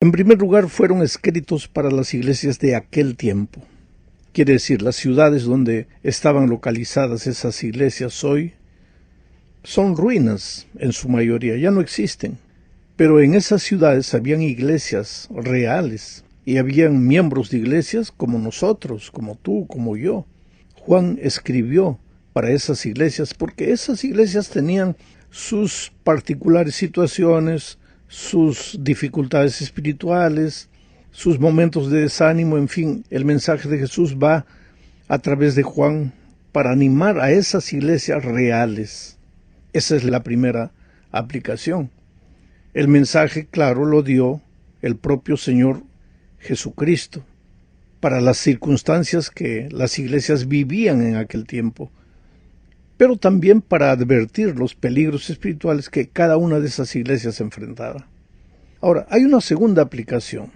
En primer lugar, fueron escritos para las iglesias de aquel tiempo. Quiere decir, las ciudades donde estaban localizadas esas iglesias hoy son ruinas en su mayoría, ya no existen. Pero en esas ciudades habían iglesias reales y habían miembros de iglesias como nosotros, como tú, como yo. Juan escribió para esas iglesias porque esas iglesias tenían sus particulares situaciones, sus dificultades espirituales, sus momentos de desánimo, en fin, el mensaje de Jesús va a través de Juan para animar a esas iglesias reales. Esa es la primera aplicación. El mensaje, claro, lo dio el propio Señor Jesucristo para las circunstancias que las iglesias vivían en aquel tiempo, pero también para advertir los peligros espirituales que cada una de esas iglesias enfrentaba. Ahora, hay una segunda aplicación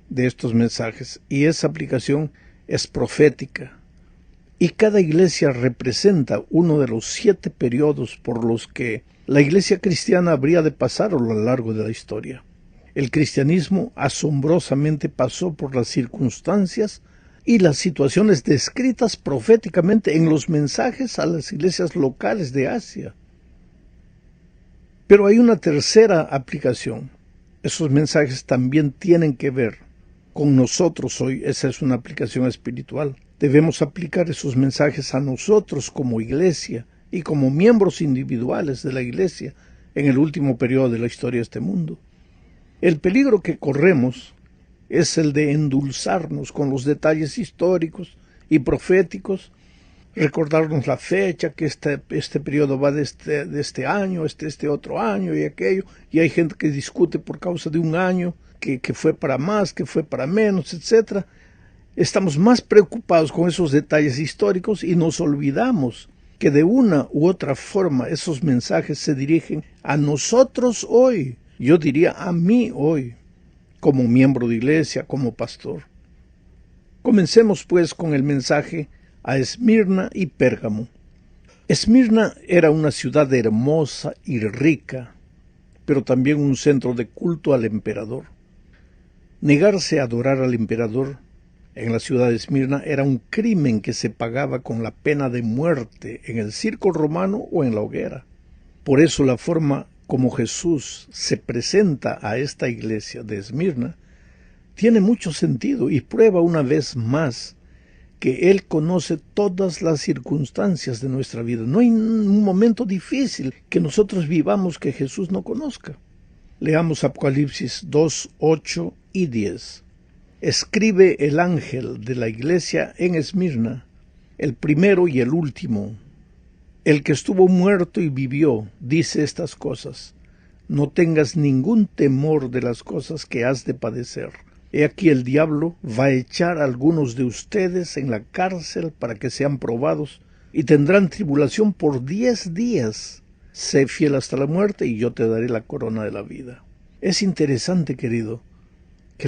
de estos mensajes, y esa aplicación es profética. Y cada iglesia representa uno de los 7 periodos por los que la iglesia cristiana habría de pasar a lo largo de la historia. El cristianismo asombrosamente pasó por las circunstancias y las situaciones descritas proféticamente en los mensajes a las iglesias locales de Asia. Pero hay una tercera aplicación. Esos mensajes también tienen que ver con nosotros hoy. Esa es una aplicación espiritual. Debemos aplicar esos mensajes a nosotros como iglesia y como miembros individuales de la iglesia en el último periodo de la historia de este mundo. El peligro que corremos es el de endulzarnos con los detalles históricos y proféticos, recordarnos la fecha, que este periodo va de este año, este otro año y aquello, y hay gente que discute por causa de un año, que fue para más, que fue para menos, etc. Estamos más preocupados con esos detalles históricos y nos olvidamos que de una u otra forma esos mensajes se dirigen a nosotros hoy, yo diría a mí hoy, como miembro de iglesia, como pastor. Comencemos pues con el mensaje a Esmirna y Pérgamo. Esmirna era una ciudad hermosa y rica, pero también un centro de culto al emperador. Negarse a adorar al emperador en la ciudad de Esmirna era un crimen que se pagaba con la pena de muerte en el circo romano o en la hoguera. Por eso la forma como Jesús se presenta a esta iglesia de Esmirna tiene mucho sentido y prueba una vez más que Él conoce todas las circunstancias de nuestra vida. No hay un momento difícil que nosotros vivamos que Jesús no conozca. Leamos Apocalipsis 2, 8 y 10. Escribe el ángel de la iglesia en Esmirna, el primero y el último, el que estuvo muerto y vivió, dice estas cosas. No tengas ningún temor de las cosas que has de padecer. He aquí el diablo va a echar a algunos de ustedes en la cárcel para que sean probados, y tendrán tribulación por 10 días. Sé fiel hasta la muerte, y yo te daré la corona de la vida. Es interesante, querido, que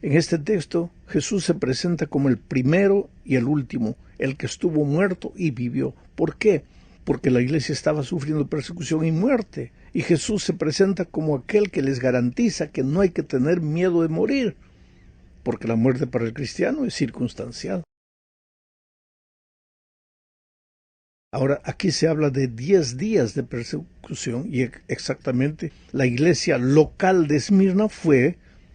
en este texto, Jesús se presenta como el primero y el último, el que estuvo muerto y vivió. ¿Por qué? Porque la iglesia estaba sufriendo persecución y muerte, y Jesús se presenta como aquel que les garantiza que no hay que tener miedo de morir, porque la muerte para el cristiano es circunstancial. Ahora, aquí se habla de 10 días de persecución, y exactamente la iglesia local de Esmirna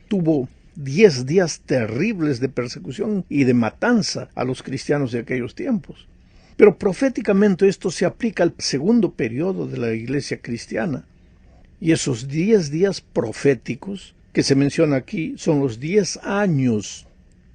tuvo 10 días terribles de persecución y de matanza a los cristianos de aquellos tiempos. Pero proféticamente esto se aplica al segundo periodo de la iglesia cristiana. Y esos 10 días proféticos que se menciona aquí son los 10 años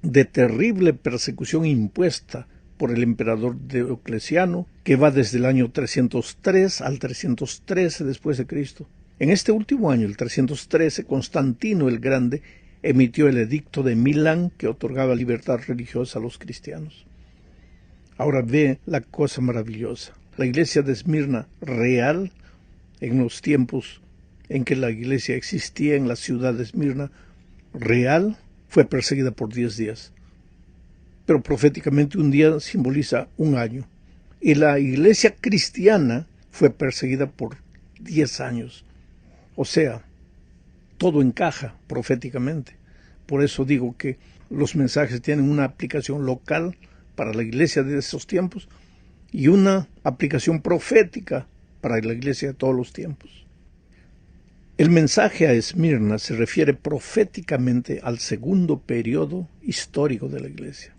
de terrible persecución impuesta por el emperador Diocleciano, que va desde el año 303 al 313 después de Cristo. En este último año, el 313, Constantino el Grande emitió el edicto de Milán que otorgaba libertad religiosa a los cristianos. Ahora ve la cosa maravillosa. La iglesia de Esmirna real, en los tiempos en que la iglesia existía en la ciudad de Esmirna, real, fue perseguida por 10 días. Pero proféticamente un día simboliza un año. Y la iglesia cristiana fue perseguida por 10 años. O sea, todo encaja proféticamente. Por eso digo que los mensajes tienen una aplicación local para la iglesia de esos tiempos y una aplicación profética para la iglesia de todos los tiempos. El mensaje a Esmirna se refiere proféticamente al segundo periodo histórico de la iglesia.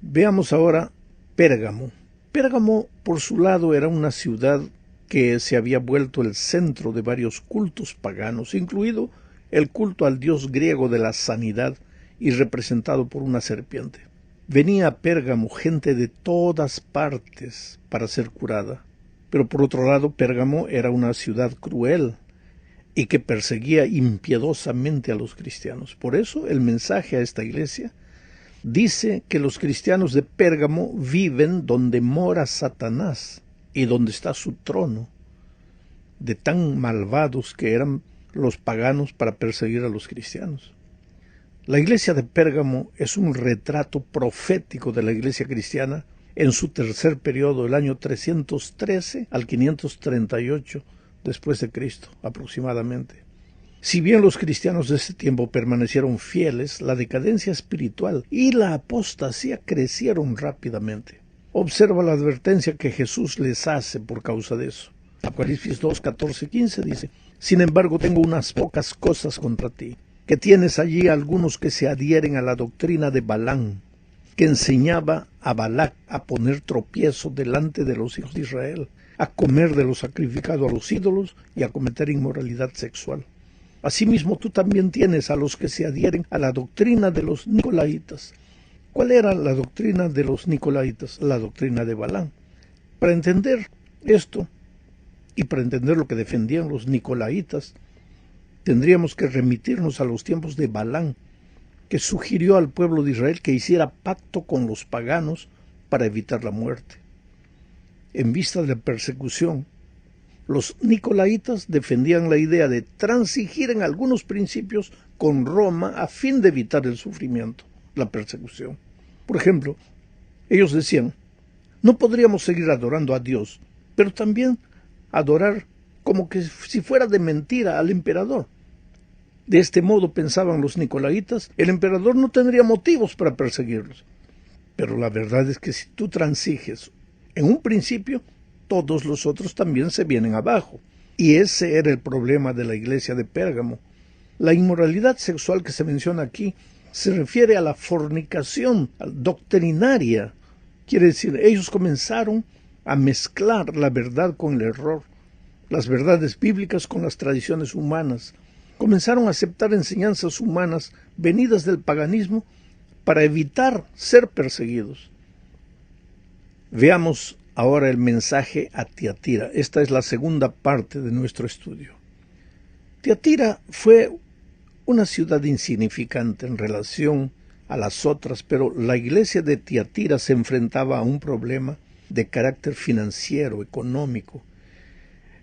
Veamos ahora Pérgamo. Pérgamo, por su lado, era una ciudad que se había vuelto el centro de varios cultos paganos, incluido el culto al dios griego de la sanidad y representado por una serpiente. Venía a Pérgamo gente de todas partes para ser curada, pero por otro lado Pérgamo era una ciudad cruel y que perseguía impiedosamente a los cristianos. Por eso el mensaje a esta iglesia dice que los cristianos de Pérgamo viven donde mora Satanás y donde está su trono, de tan malvados que eran los paganos para perseguir a los cristianos. La iglesia de Pérgamo es un retrato profético de la iglesia cristiana en su tercer periodo, el año 313 al 538 después de Cristo, aproximadamente. Si bien los cristianos de ese tiempo permanecieron fieles, la decadencia espiritual y la apostasía crecieron rápidamente. Observa la advertencia que Jesús les hace por causa de eso. Apocalipsis 2, 14, 15 dice: «Sin embargo, tengo unas pocas cosas contra ti, que tienes allí algunos que se adhieren a la doctrina de Balaam, que enseñaba a Balac a poner tropiezo delante de los hijos de Israel, a comer de lo sacrificado a los ídolos y a cometer inmoralidad sexual. Asimismo, tú también tienes a los que se adhieren a la doctrina de los nicolaitas». ¿Cuál era la doctrina de los nicolaitas? La doctrina de Balaam. Para entender esto y para entender lo que defendían los nicolaitas, tendríamos que remitirnos a los tiempos de Balaam, que sugirió al pueblo de Israel que hiciera pacto con los paganos para evitar la muerte. En vista de la persecución, los nicolaitas defendían la idea de transigir en algunos principios con Roma a fin de evitar el sufrimiento, la persecución. Por ejemplo, ellos decían: no podríamos seguir adorando a Dios, pero también adorar como que si fuera de mentira al emperador. De este modo, pensaban los nicolaitas, el emperador no tendría motivos para perseguirlos. Pero la verdad es que si tú transiges en un principio, todos los otros también se vienen abajo. Y ese era el problema de la iglesia de Pérgamo. La inmoralidad sexual que se menciona aquí se refiere a la fornicación doctrinaria. Quiere decir, ellos comenzaron a mezclar la verdad con el error, las verdades bíblicas con las tradiciones humanas. Comenzaron a aceptar enseñanzas humanas venidas del paganismo para evitar ser perseguidos. Veamos ahora el mensaje a Tiatira. Esta es la segunda parte de nuestro estudio. Tiatira fue una ciudad insignificante en relación a las otras, pero la iglesia de Tiatira se enfrentaba a un problema de carácter financiero, económico.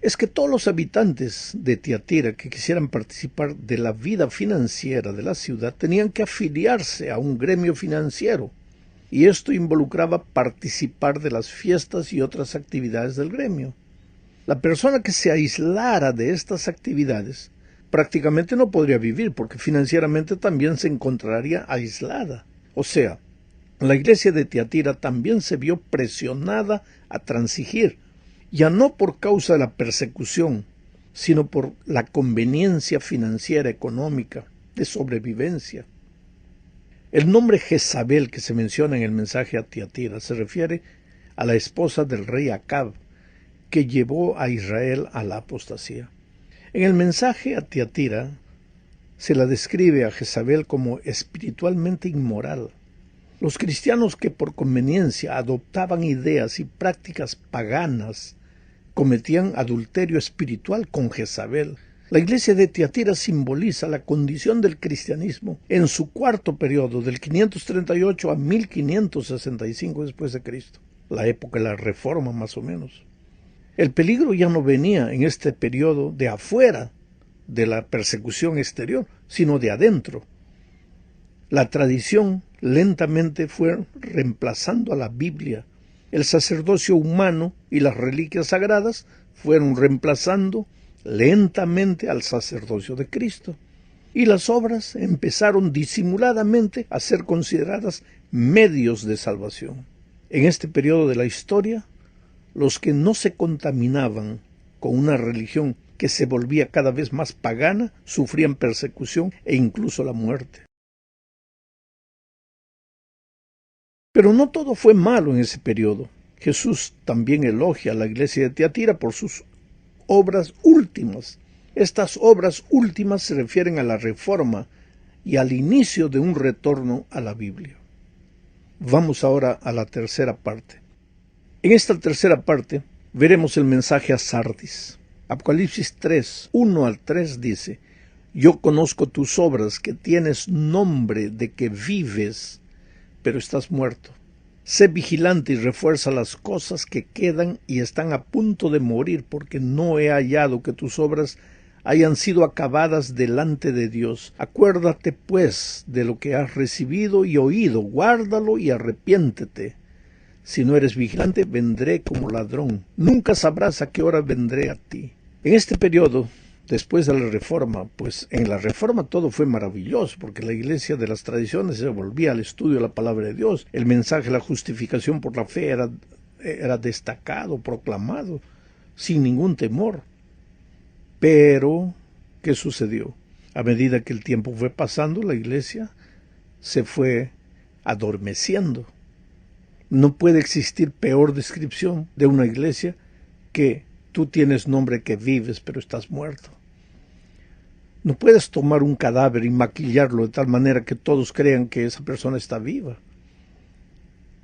Es que todos los habitantes de Tiatira que quisieran participar de la vida financiera de la ciudad tenían que afiliarse a un gremio financiero, y esto involucraba participar de las fiestas y otras actividades del gremio. La persona que se aislara de estas actividades prácticamente no podría vivir, porque financieramente también se encontraría aislada. O sea, la iglesia de Tiatira también se vio presionada a transigir, ya no por causa de la persecución, sino por la conveniencia financiera, económica, de sobrevivencia. El nombre Jezabel que se menciona en el mensaje a Tiatira se refiere a la esposa del rey Acab, que llevó a Israel a la apostasía. En el mensaje a Tiatira se la describe a Jezabel como espiritualmente inmoral. Los cristianos que por conveniencia adoptaban ideas y prácticas paganas cometían adulterio espiritual con Jezabel. La iglesia de Tiatira simboliza la condición del cristianismo en su cuarto periodo, del 538 a 1565 después de Cristo, la época de la Reforma más o menos. El peligro ya no venía en este periodo de afuera de la persecución exterior, sino de adentro. La tradición lentamente fue reemplazando a la Biblia. El sacerdocio humano y las reliquias sagradas fueron reemplazando lentamente al sacerdocio de Cristo. y las obras empezaron disimuladamente a ser consideradas medios de salvación. En este periodo de la historia, los que no se contaminaban con una religión que se volvía cada vez más pagana sufrían persecución e incluso la muerte. Pero no todo fue malo en ese periodo. Jesús también elogia a la iglesia de Tiatira por sus obras últimas. Estas obras últimas se refieren a la reforma y al inicio de un retorno a la Biblia. Vamos ahora a la tercera parte. En esta tercera parte veremos el mensaje a Sardis. Apocalipsis 3, 1 al 3 dice: Yo conozco tus obras, que tienes nombre de que vives, pero estás muerto. Sé vigilante y refuerza las cosas que quedan y están a punto de morir, porque no he hallado que tus obras hayan sido acabadas delante de Dios. Acuérdate, pues, de lo que has recibido y oído, guárdalo y arrepiéntete. Si no eres vigilante, vendré como ladrón. Nunca sabrás a qué hora vendré a ti. En este periodo, después de la Reforma, pues en la Reforma todo fue maravilloso, porque la Iglesia de las tradiciones se volvía al estudio de la palabra de Dios. El mensaje de la justificación por la fe era destacado, proclamado, sin ningún temor. Pero, ¿qué sucedió? A medida que el tiempo fue pasando, la Iglesia se fue adormeciendo. No puede existir peor descripción de una iglesia que tú tienes nombre que vives, pero estás muerto. No puedes tomar un cadáver y maquillarlo de tal manera que todos crean que esa persona está viva.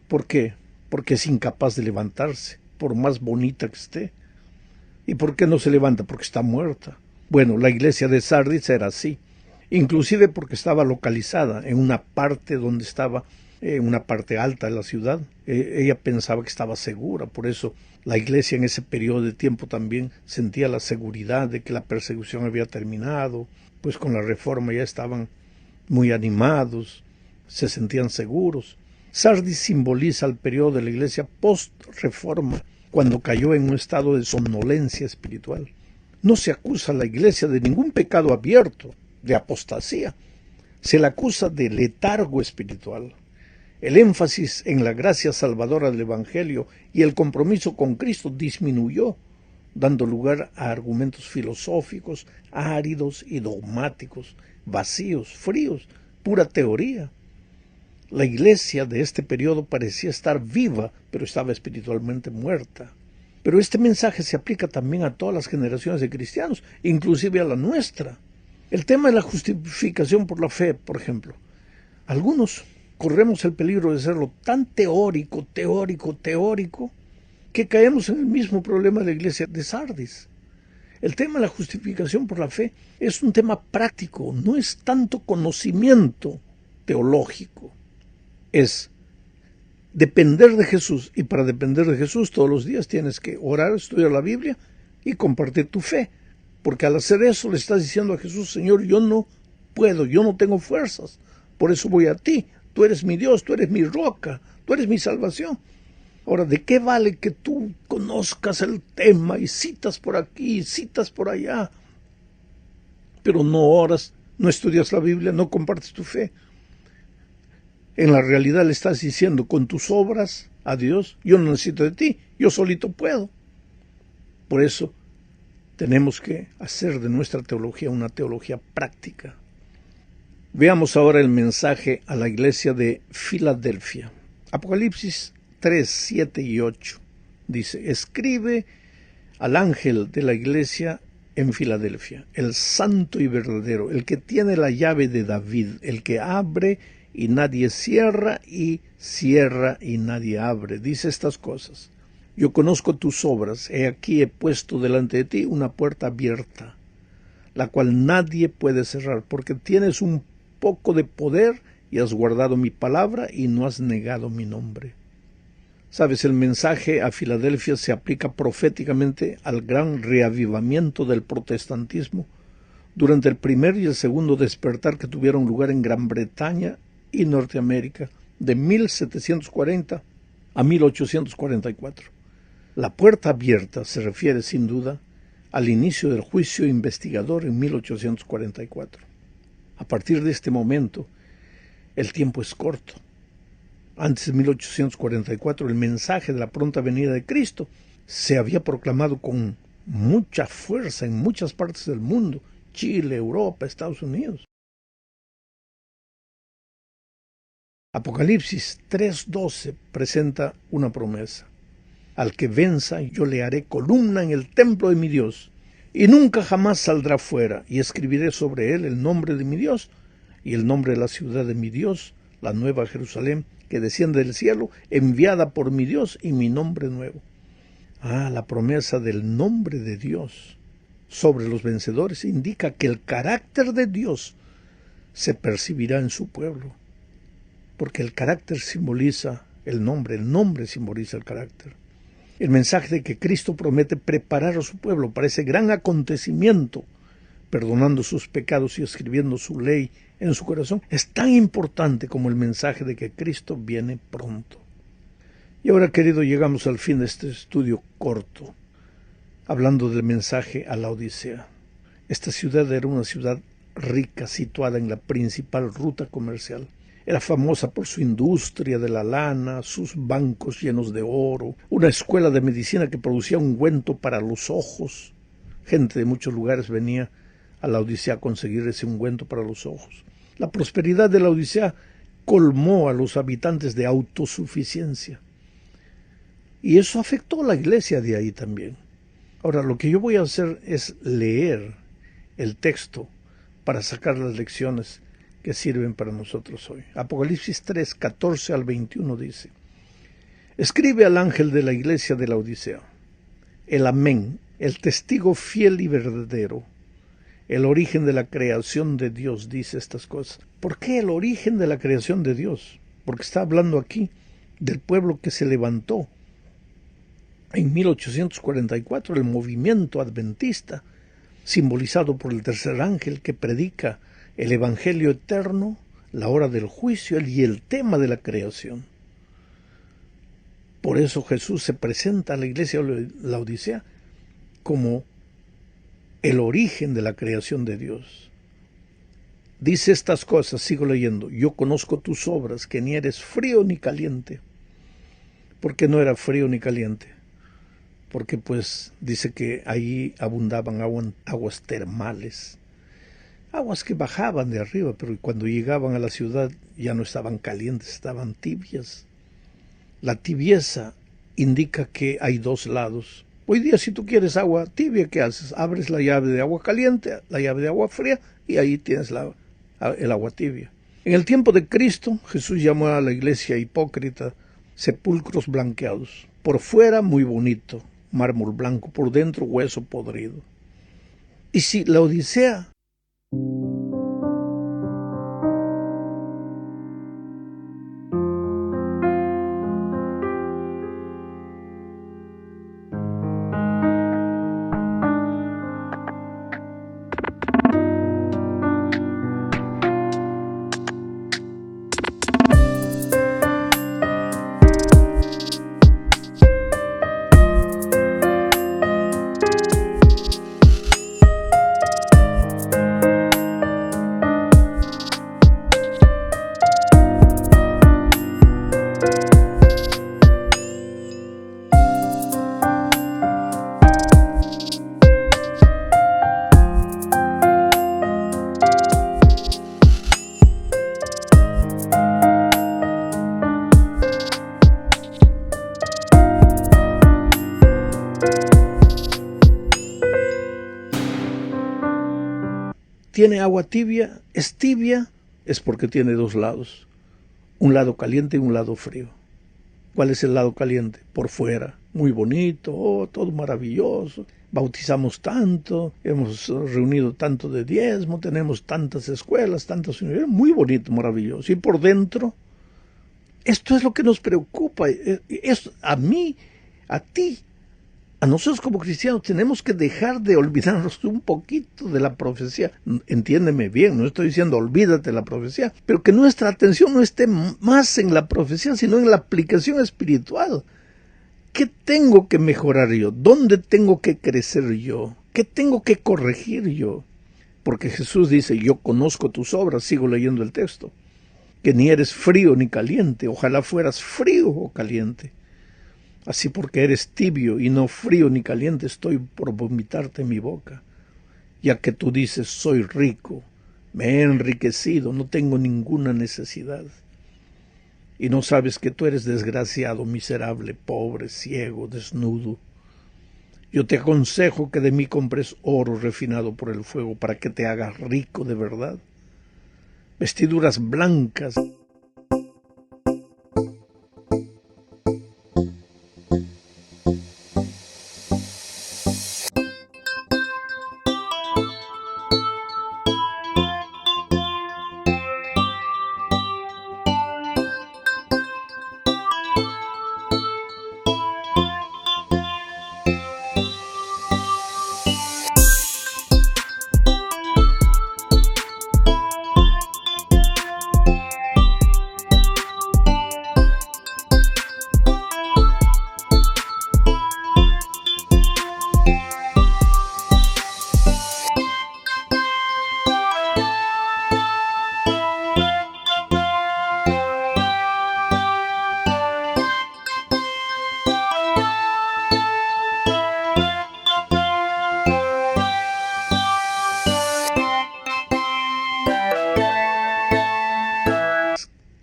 ¿Por qué? Porque es incapaz de levantarse, por más bonita que esté. ¿Y por qué no se levanta? Porque está muerta. Bueno, la iglesia de Sardis era así, inclusive porque estaba localizada en una parte donde estaba una parte alta de la ciudad. Ella pensaba que estaba segura, por eso la iglesia en ese periodo de tiempo también sentía la seguridad de que la persecución había terminado, pues con la reforma ya estaban muy animados, se sentían seguros. Sardis simboliza el periodo de la iglesia post-reforma, cuando cayó en un estado de somnolencia espiritual. No se acusa a la iglesia de ningún pecado abierto, de apostasía. Se la acusa de letargo espiritual. El énfasis en la gracia salvadora del Evangelio y el compromiso con Cristo disminuyó, dando lugar a argumentos filosóficos, áridos y dogmáticos, vacíos, fríos, pura teoría. La iglesia de este periodo parecía estar viva, pero estaba espiritualmente muerta. Pero este mensaje se aplica también a todas las generaciones de cristianos, inclusive a la nuestra. El tema de la justificación por la fe, por ejemplo. Algunos corremos el peligro de serlo tan teórico, que caemos en el mismo problema de la iglesia de Sardis. El tema de la justificación por la fe es un tema práctico, no es tanto conocimiento teológico. Es depender de Jesús, y para depender de Jesús todos los días tienes que orar, estudiar la Biblia y compartir tu fe, porque al hacer eso le estás diciendo a Jesús: Señor, yo no puedo, yo no tengo fuerzas, por eso voy a ti. Tú eres mi Dios, tú eres mi roca, tú eres mi salvación. Ahora, ¿de qué vale que tú conozcas el tema y citas por aquí y citas por allá, pero no oras, no estudias la Biblia, no compartes tu fe? En la realidad le estás diciendo con tus obras a Dios: yo no necesito de ti, yo solito puedo. Por eso tenemos que hacer de nuestra teología una teología práctica. Veamos ahora el mensaje a la iglesia de Filadelfia. Apocalipsis 3, 7 y 8 dice: Escribe al ángel de la iglesia en Filadelfia, el santo y verdadero, el que tiene la llave de David, el que abre y nadie cierra, y cierra y nadie abre. Dice estas cosas: Yo conozco tus obras, he aquí he puesto delante de ti una puerta abierta, la cual nadie puede cerrar, porque tienes un poco de poder y has guardado mi palabra y no has negado mi nombre. Sabes, el mensaje a Filadelfia se aplica proféticamente al gran reavivamiento del protestantismo durante el primer y el segundo despertar que tuvieron lugar en Gran Bretaña y Norteamérica de 1740 a 1844. La puerta abierta se refiere sin duda al inicio del juicio investigador en 1844. A partir de este momento, el tiempo es corto. Antes de 1844, el mensaje de la pronta venida de Cristo se había proclamado con mucha fuerza en muchas partes del mundo, Chile, Europa, Estados Unidos. Apocalipsis 3:12 presenta una promesa. Al que venza, yo le haré columna en el templo de mi Dios, y nunca jamás saldrá fuera, y escribiré sobre él el nombre de mi Dios, y el nombre de la ciudad de mi Dios, la nueva Jerusalén, que desciende del cielo, enviada por mi Dios, y mi nombre nuevo. La promesa del nombre de Dios sobre los vencedores indica que el carácter de Dios se percibirá en su pueblo, porque el carácter simboliza el nombre simboliza el carácter. El mensaje de que Cristo promete preparar a su pueblo para ese gran acontecimiento, perdonando sus pecados y escribiendo su ley en su corazón, es tan importante como el mensaje de que Cristo viene pronto. Y ahora, querido, llegamos al fin de este estudio corto, hablando del mensaje a la Odisea. Esta ciudad era una ciudad rica, situada en la principal ruta comercial. Era famosa por su industria de la lana, sus bancos llenos de oro, una escuela de medicina que producía ungüento para los ojos. Gente de muchos lugares venía a la Odisea a conseguir ese ungüento para los ojos. La prosperidad de la Odisea colmó a los habitantes de autosuficiencia. Y eso afectó a la iglesia de ahí también. Ahora, lo que yo voy a hacer es leer el texto para sacar las lecciones que sirven para nosotros hoy. Apocalipsis 3, 14 al 21 dice: Escribe al ángel de la iglesia de la Odisea, el Amén, el testigo fiel y verdadero, el origen de la creación de Dios, dice estas cosas. ¿Por qué el origen de la creación de Dios? Porque está hablando aquí del pueblo que se levantó en 1844, el movimiento adventista, simbolizado por el tercer ángel que predica el evangelio eterno, la hora del juicio y el tema de la creación. Por eso Jesús se presenta a la iglesia de la Odisea como el origen de la creación de Dios. Dice estas cosas, sigo leyendo: Yo conozco tus obras, que ni eres frío ni caliente. ¿Por qué no era frío ni caliente? Porque pues dice que ahí abundaban aguas termales, aguas que bajaban de arriba, pero cuando llegaban a la ciudad ya no estaban calientes, estaban tibias. La tibieza indica que hay dos lados. Hoy día, si tú quieres agua tibia, ¿qué haces? Abres la llave de agua caliente, la llave de agua fría, y ahí tienes el agua tibia. En el tiempo de Cristo, Jesús llamó a la iglesia hipócrita sepulcros blanqueados. Por fuera muy bonito, mármol blanco, por dentro hueso podrido. Y si la Odisea tiene agua tibia, es porque tiene dos lados, un lado caliente y un lado frío. ¿Cuál es el lado caliente? Por fuera, muy bonito, todo maravilloso, bautizamos tanto, hemos reunido tanto de diezmo, tenemos tantas escuelas, tantas universidades, muy bonito, maravilloso. Y por dentro, esto es lo que nos preocupa, a mí, a ti. A nosotros como cristianos tenemos que dejar de olvidarnos un poquito de la profecía. Entiéndeme bien, no estoy diciendo olvídate de la profecía, pero que nuestra atención no esté más en la profecía, sino en la aplicación espiritual. ¿Qué tengo que mejorar yo? ¿Dónde tengo que crecer yo? ¿Qué tengo que corregir yo? Porque Jesús dice, yo conozco tus obras, sigo leyendo el texto, que ni eres frío ni caliente, ojalá fueras frío o caliente. Así porque eres tibio y no frío ni caliente, estoy por vomitarte en mi boca. Ya que tú dices, soy rico, me he enriquecido, no tengo ninguna necesidad. Y no sabes que tú eres desgraciado, miserable, pobre, ciego, desnudo. Yo te aconsejo que de mí compres oro refinado por el fuego para que te hagas rico de verdad. Vestiduras blancas.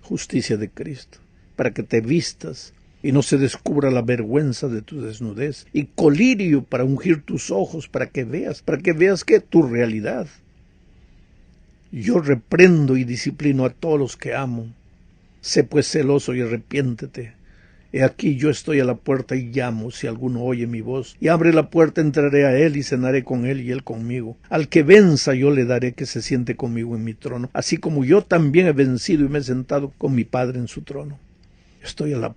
Justicia de Cristo, para que te vistas y no se descubra la vergüenza de tu desnudez, y colirio para ungir tus ojos, para que veas que tu realidad. Yo reprendo y disciplino a todos los que amo. Sé pues celoso y arrepiéntete. He aquí yo estoy a la puerta y llamo, si alguno oye mi voz, y abre la puerta, entraré a él y cenaré con él y él conmigo. Al que venza yo le daré que se siente conmigo en mi trono, así como yo también he vencido y me he sentado con mi Padre en su trono. Estoy a la